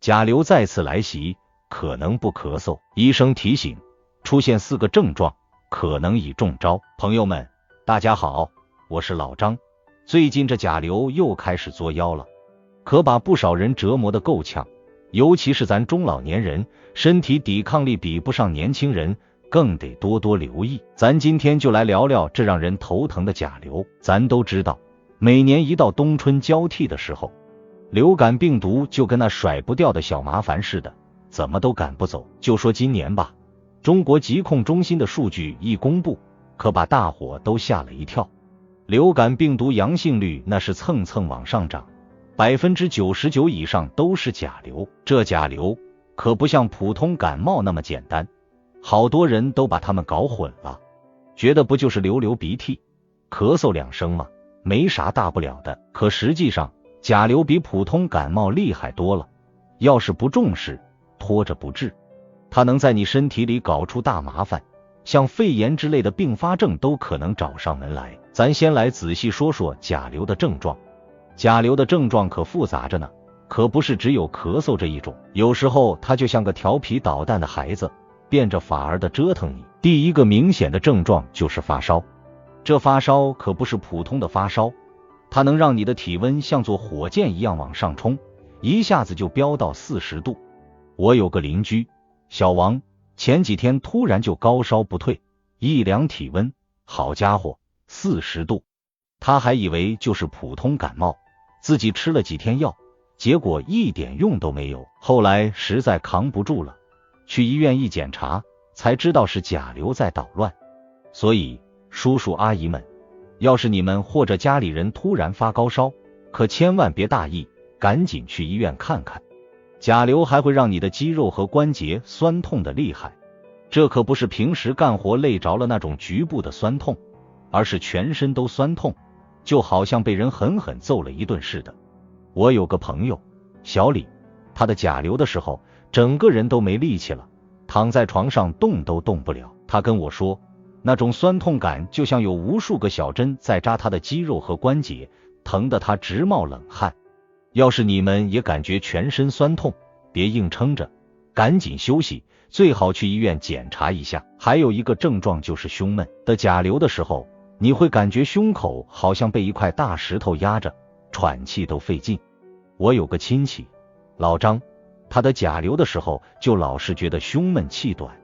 甲流再次来袭，可能不咳嗽。医生提醒，出现4个症状，可能已中招。朋友们，大家好，我是老张。最近这甲流又开始作妖了，可把不少人折磨得够呛，尤其是咱中老年人，身体抵抗力比不上年轻人，更得多多留意。咱今天就来聊聊这让人头疼的甲流。咱都知道，每年一到冬春交替的时候，流感病毒就跟那甩不掉的小麻烦似的，怎么都赶不走。就说今年吧，中国疾控中心的数据一公布，可把大伙都吓了一跳。流感病毒阳性率那是蹭蹭往上涨，99%以上都是甲流。这甲流可不像普通感冒那么简单，好多人都把它们搞混了，觉得不就是流鼻涕，咳嗽2声吗？没啥大不了的。可实际上，甲流比普通感冒厉害多了，要是不重视，拖着不治，它能在你身体里搞出大麻烦，像肺炎之类的并发症都可能找上门来。咱先来仔细说说甲流的症状。甲流的症状可复杂着呢，可不是只有咳嗽这一种，有时候它就像个调皮捣蛋的孩子，变着法儿的折腾你。第一个明显的症状就是发烧，这发烧可不是普通的发烧，它能让你的体温像座火箭一样往上冲，一下子就飙到40度。我有个邻居小王，前几天突然就高烧不退，一量体温，好家伙，40度。他还以为就是普通感冒，自己吃了几天药，结果一点用都没有。后来实在扛不住了，去医院一检查，才知道是甲流在捣乱。所以叔叔阿姨们，要是你们或者家里人突然发高烧，可千万别大意，赶紧去医院看看。甲流还会让你的肌肉和关节酸痛的厉害，这可不是平时干活累着了那种局部的酸痛，而是全身都酸痛，就好像被人狠狠揍了一顿似的。我有个朋友小李，他的甲流的时候，整个人都没力气了，躺在床上动都动不了。他跟我说，那种酸痛感就像有无数个小针在扎他的肌肉和关节，疼得他直冒冷汗。要是你们也感觉全身酸痛，别硬撑着，赶紧休息，最好去医院检查一下。还有一个症状就是胸闷。的甲流的时候，你会感觉胸口好像被一块大石头压着，喘气都费劲。我有个亲戚老张，他的甲流的时候就老是觉得胸闷气短，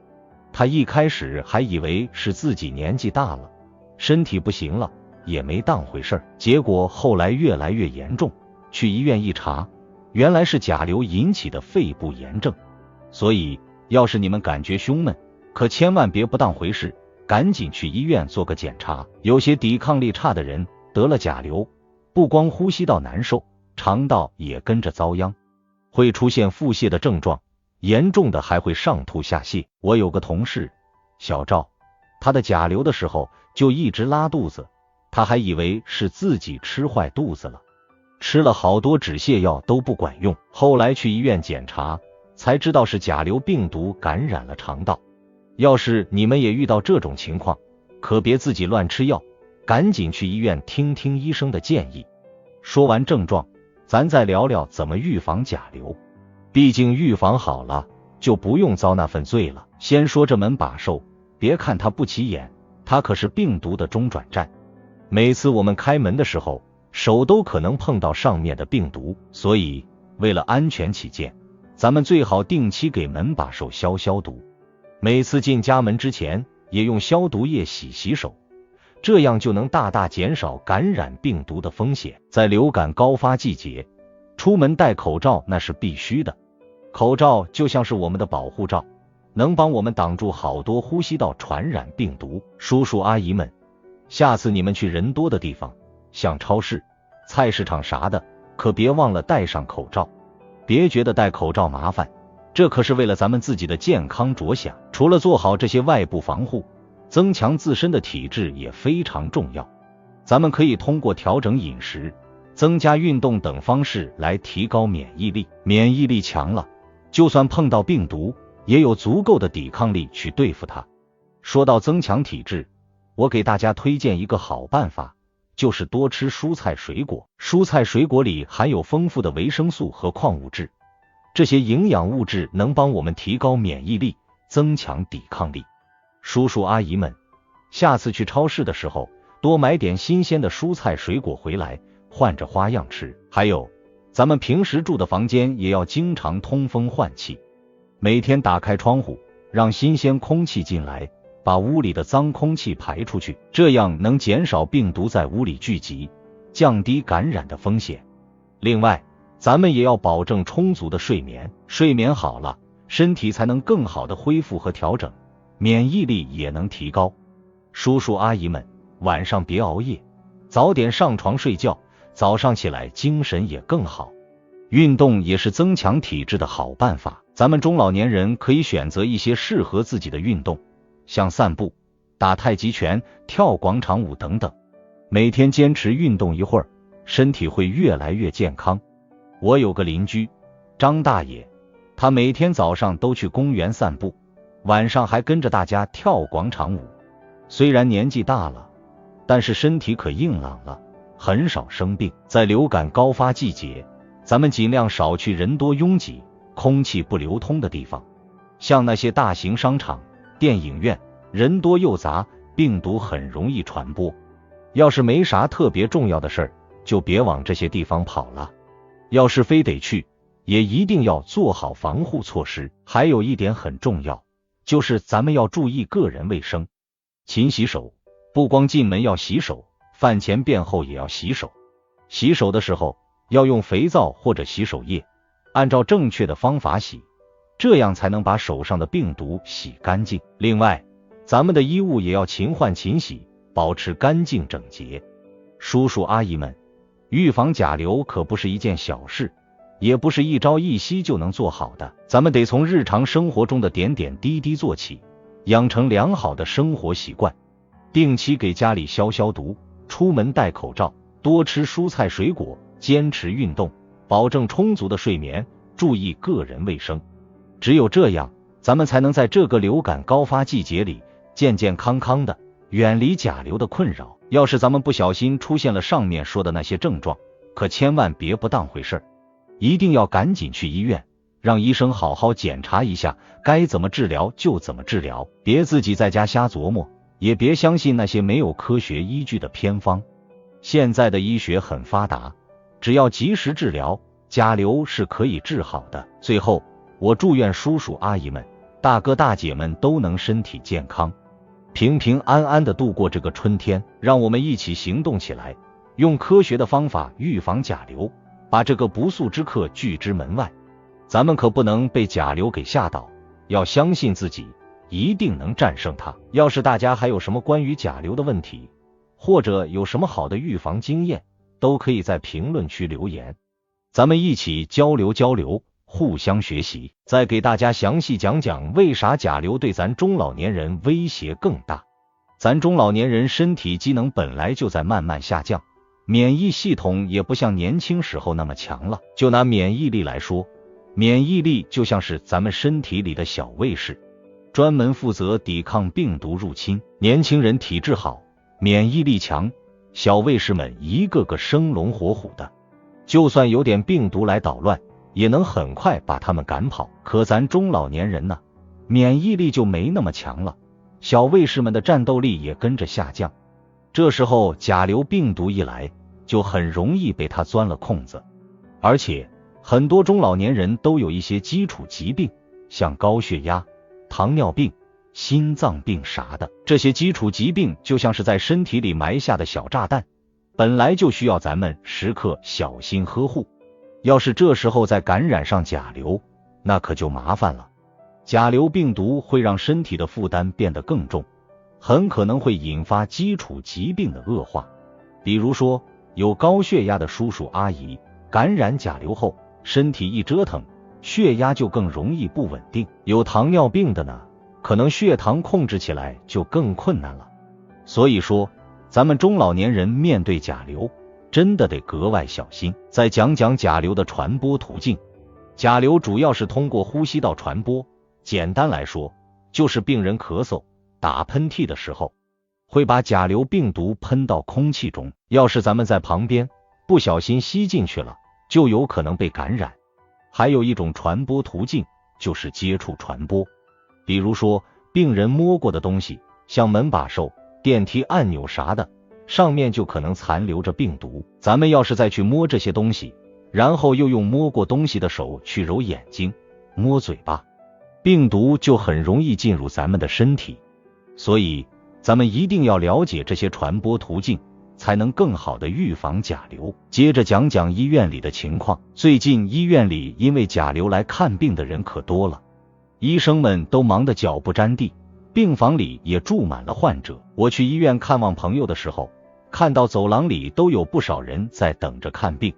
他一开始还以为是自己年纪大了，身体不行了，也没当回事儿。结果后来越来越严重，去医院一查，原来是甲流引起的肺部炎症。所以要是你们感觉胸闷，可千万别不当回事，赶紧去医院做个检查。有些抵抗力差的人得了甲流，不光呼吸道难受，肠道也跟着遭殃，会出现腹泻的症状，严重的还会上吐下泻。我有个同事小赵，他的甲流的时候就一直拉肚子，他还以为是自己吃坏肚子了，吃了好多止泻药都不管用，后来去医院检查，才知道是甲流病毒感染了肠道。要是你们也遇到这种情况，可别自己乱吃药，赶紧去医院听听医生的建议。说完症状，咱再聊聊怎么预防甲流。毕竟预防好了，就不用遭那份罪了。先说这门把手，别看它不起眼，它可是病毒的中转站。每次我们开门的时候，手都可能碰到上面的病毒，所以为了安全起见，咱们最好定期给门把手消毒。每次进家门之前也用消毒液洗手，这样就能大大减少感染病毒的风险。在流感高发季节，出门戴口罩那是必须的。口罩就像是我们的保护罩，能帮我们挡住好多呼吸道传染病毒。叔叔阿姨们，下次你们去人多的地方，像超市、菜市场啥的，可别忘了戴上口罩。别觉得戴口罩麻烦，这可是为了咱们自己的健康着想。除了做好这些外部防护，增强自身的体质也非常重要。咱们可以通过调整饮食、增加运动等方式来提高免疫力。免疫力强了，就算碰到病毒，也有足够的抵抗力去对付它。说到增强体质，我给大家推荐一个好办法，就是多吃蔬菜水果。蔬菜水果里含有丰富的维生素和矿物质，这些营养物质能帮我们提高免疫力，增强抵抗力。叔叔阿姨们，下次去超市的时候，多买点新鲜的蔬菜水果回来，换着花样吃。还有，咱们平时住的房间也要经常通风换气，每天打开窗户，让新鲜空气进来，把屋里的脏空气排出去，这样能减少病毒在屋里聚集，降低感染的风险。另外，咱们也要保证充足的睡眠，睡眠好了，身体才能更好的恢复和调整，免疫力也能提高。叔叔阿姨们，晚上别熬夜，早点上床睡觉，早上起来精神也更好。运动也是增强体质的好办法，咱们中老年人可以选择一些适合自己的运动，像散步、打太极拳、跳广场舞等等。每天坚持运动一会儿，身体会越来越健康。我有个邻居张大爷，他每天早上都去公园散步，晚上还跟着大家跳广场舞。虽然年纪大了，但是身体可硬朗了，很少生病。在流感高发季节，咱们尽量少去人多拥挤、空气不流通的地方，像那些大型商场、电影院，人多又杂，病毒很容易传播。要是没啥特别重要的事儿，就别往这些地方跑了。要是非得去，也一定要做好防护措施。还有一点很重要，就是咱们要注意个人卫生，勤洗手，不光进门要洗手，饭前便后也要洗手。洗手的时候要用肥皂或者洗手液，按照正确的方法洗，这样才能把手上的病毒洗干净。另外，咱们的衣物也要勤换勤洗，保持干净整洁。叔叔阿姨们，预防甲流可不是一件小事，也不是一朝一夕就能做好的，咱们得从日常生活中的点点滴滴做起，养成良好的生活习惯，定期给家里消毒，出门戴口罩，多吃蔬菜水果，坚持运动，保证充足的睡眠，注意个人卫生。只有这样，咱们才能在这个流感高发季节里健健康康的，远离甲流的困扰。要是咱们不小心出现了上面说的那些症状，可千万别不当回事儿，一定要赶紧去医院，让医生好好检查一下，该怎么治疗就怎么治疗，别自己在家瞎琢磨，也别相信那些没有科学依据的偏方。现在的医学很发达，只要及时治疗，甲流是可以治好的。最后，我祝愿叔叔阿姨们、大哥大姐们都能身体健康，平平安安地度过这个春天。让我们一起行动起来，用科学的方法预防甲流，把这个不速之客拒之门外。咱们可不能被甲流给吓倒，要相信自己，一定能战胜它。要是大家还有什么关于甲流的问题，或者有什么好的预防经验，都可以在评论区留言，咱们一起交流交流，互相学习。再给大家详细讲讲为啥甲流对咱中老年人威胁更大。咱中老年人身体机能本来就在慢慢下降，免疫系统也不像年轻时候那么强了。就拿免疫力来说，免疫力就像是咱们身体里的小卫士，专门负责抵抗病毒入侵。年轻人体质好，免疫力强，小卫士们一个个生龙活虎的，就算有点病毒来捣乱，也能很快把他们赶跑。可咱中老年人呢，免疫力就没那么强了，小卫士们的战斗力也跟着下降。这时候甲流病毒一来，就很容易被它钻了空子。而且很多中老年人都有一些基础疾病，像高血压、糖尿病、心脏病啥的。这些基础疾病就像是在身体里埋下的小炸弹，本来就需要咱们时刻小心呵护。要是这时候再感染上甲流，那可就麻烦了。甲流病毒会让身体的负担变得更重，很可能会引发基础疾病的恶化。比如说，有高血压的叔叔阿姨感染甲流后，身体一折腾，血压就更容易不稳定。有糖尿病的呢，可能血糖控制起来就更困难了。所以说，咱们中老年人面对甲流，真的得格外小心。再讲讲甲流的传播途径。甲流主要是通过呼吸道传播，简单来说，就是病人咳嗽、打喷嚏的时候，会把甲流病毒喷到空气中。要是咱们在旁边不小心吸进去了，就有可能被感染。还有一种传播途径就是接触传播，比如说病人摸过的东西，像门把手、电梯按钮啥的，上面就可能残留着病毒。咱们要是再去摸这些东西，然后又用摸过东西的手去揉眼睛、摸嘴巴，病毒就很容易进入咱们的身体。所以咱们一定要了解这些传播途径，才能更好的预防甲流。接着讲讲医院里的情况。最近医院里因为甲流来看病的人可多了，医生们都忙得脚不沾地，病房里也住满了患者。我去医院看望朋友的时候，看到走廊里都有不少人在等着看病。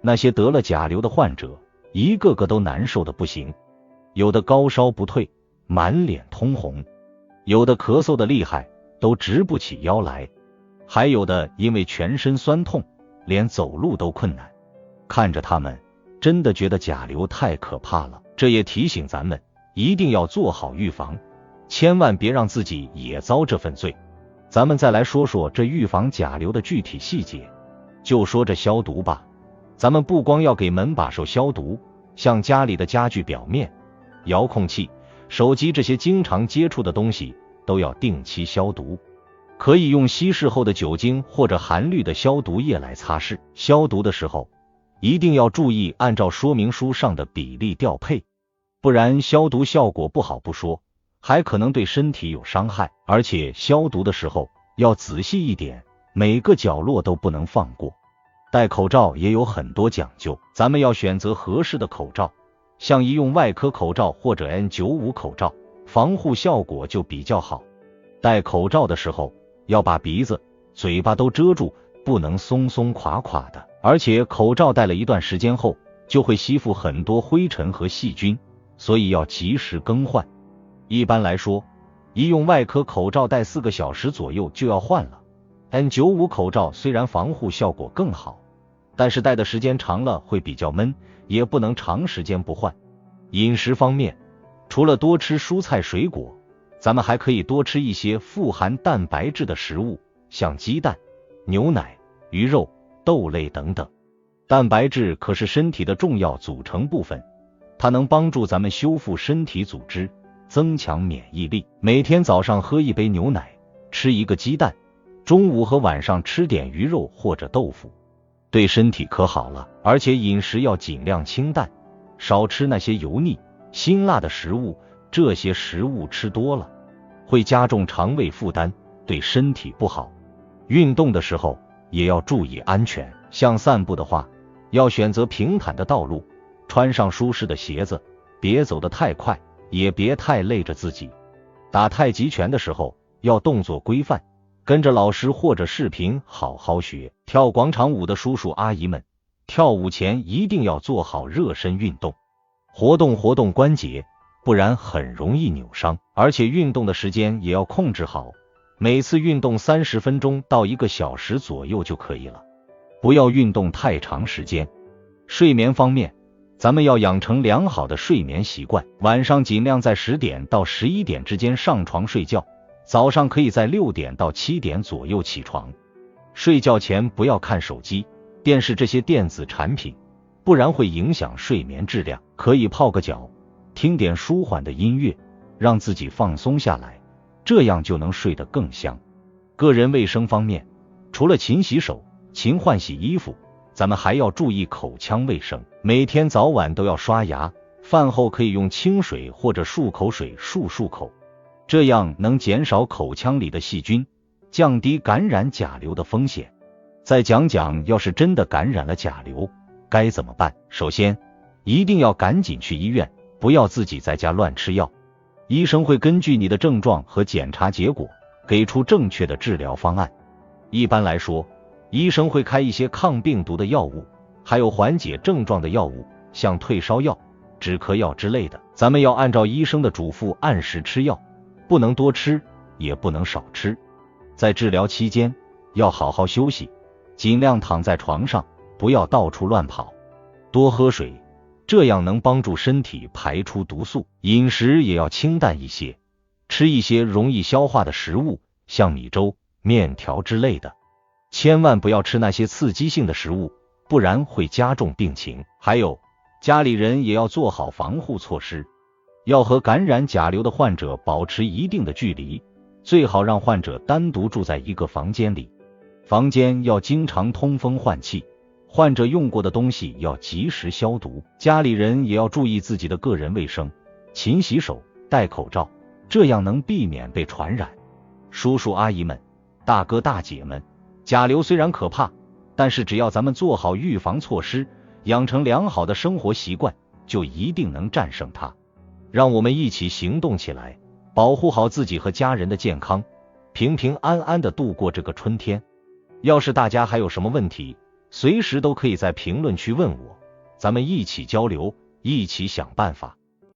那些得了甲流的患者，一个个都难受的不行，有的高烧不退，满脸通红，有的咳嗽的厉害，都直不起腰来，还有的因为全身酸痛，连走路都困难。看着他们，真的觉得甲流太可怕了。这也提醒咱们一定要做好预防，千万别让自己也遭这份罪。咱们再来说说这预防甲流的具体细节。就说这消毒吧，咱们不光要给门把手消毒，像家里的家具表面、遥控器、手机这些经常接触的东西都要定期消毒，可以用稀释后的酒精或者含氯的消毒液来擦拭。消毒的时候一定要注意按照说明书上的比例调配，不然消毒效果不好不说，还可能对身体有伤害。而且消毒的时候要仔细一点，每个角落都不能放过。戴口罩也有很多讲究，咱们要选择合适的口罩，像医用外科口罩或者 N95 口罩，防护效果就比较好。戴口罩的时候要把鼻子、嘴巴都遮住，不能松松垮垮的。而且口罩戴了一段时间后，就会吸附很多灰尘和细菌，所以要及时更换。一般来说，医用外科口罩戴4个小时左右就要换了。N95 口罩虽然防护效果更好，但是戴的时间长了会比较闷，也不能长时间不换。饮食方面，除了多吃蔬菜水果，咱们还可以多吃一些富含蛋白质的食物，像鸡蛋、牛奶、鱼肉、豆类等等。蛋白质可是身体的重要组成部分，它能帮助咱们修复身体组织，增强免疫力。每天早上喝一杯牛奶，吃1个鸡蛋，中午和晚上吃点鱼肉或者豆腐，对身体可好了。而且饮食要尽量清淡，少吃那些油腻、辛辣的食物，这些食物吃多了会加重肠胃负担，对身体不好。运动的时候也要注意安全，像散步的话，要选择平坦的道路，穿上舒适的鞋子，别走得太快，也别太累着自己。打太极拳的时候要动作规范，跟着老师或者视频好好学。跳广场舞的叔叔阿姨们，跳舞前一定要做好热身运动，活动活动关节，不然很容易扭伤。而且运动的时间也要控制好，每次运动30分钟到1个小时左右就可以了，不要运动太长时间。睡眠方面，咱们要养成良好的睡眠习惯，晚上尽量在10点到11点之间上床睡觉，早上可以在6点到7点左右起床。睡觉前不要看手机、电视这些电子产品，不然会影响睡眠质量。可以泡个脚，听点舒缓的音乐，让自己放松下来，这样就能睡得更香。个人卫生方面，除了勤洗手、勤换洗衣服，咱们还要注意口腔卫生，每天早晚都要刷牙，饭后可以用清水或者漱口水漱口，这样能减少口腔里的细菌，降低感染甲流的风险。再讲讲要是真的感染了甲流该怎么办。首先一定要赶紧去医院，不要自己在家乱吃药。医生会根据你的症状和检查结果给出正确的治疗方案。一般来说，医生会开一些抗病毒的药物，还有缓解症状的药物，像退烧药、止咳药之类的。咱们要按照医生的嘱咐按时吃药，不能多吃，也不能少吃。在治疗期间要好好休息，尽量躺在床上，不要到处乱跑，多喝水，这样能帮助身体排出毒素。饮食也要清淡一些，吃一些容易消化的食物，像米粥、面条之类的，千万不要吃那些刺激性的食物，不然会加重病情。还有，家里人也要做好防护措施，要和感染甲流的患者保持一定的距离，最好让患者单独住在一个房间里，房间要经常通风换气，患者用过的东西要及时消毒，家里人也要注意自己的个人卫生，勤洗手，戴口罩，这样能避免被传染。叔叔阿姨们，大哥大姐们，甲流虽然可怕，但是只要咱们做好预防措施，养成良好的生活习惯，就一定能战胜它。让我们一起行动起来，保护好自己和家人的健康，平平安安地度过这个春天。要是大家还有什么问题，随时都可以在评论区问我，咱们一起交流，一起想办法。